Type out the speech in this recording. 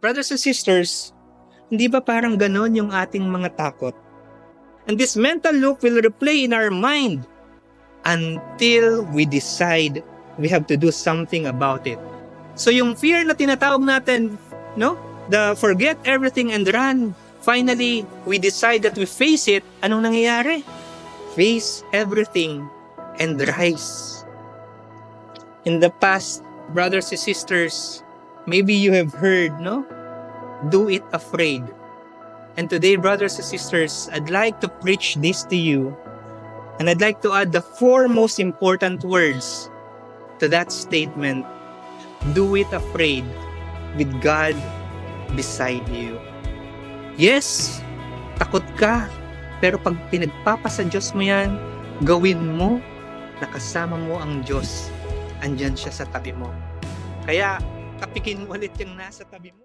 Brothers and sisters, hindi ba parang ganon yung ating mga takot? And this mental loop will replay in our mind until we decide we have to do something about it. So yung fear na tinatawag natin, no? The forget everything and run. Finally, we decide that we face it. Anong nangyayari? Face everything and rise. In the past, brothers and sisters, maybe you have heard, no? Do it afraid. And today, brothers and sisters, I'd like to preach this to you. And I'd like to add the 4 most important words to that statement. Do it afraid with God beside you. Yes, takot ka. Pero pag pinagpapasa Diyos mo yan, gawin mo, nakasama mo ang Diyos. Andyan siya sa tabi mo. Kaya, tapikin mo ulit yung nasa tabi mo.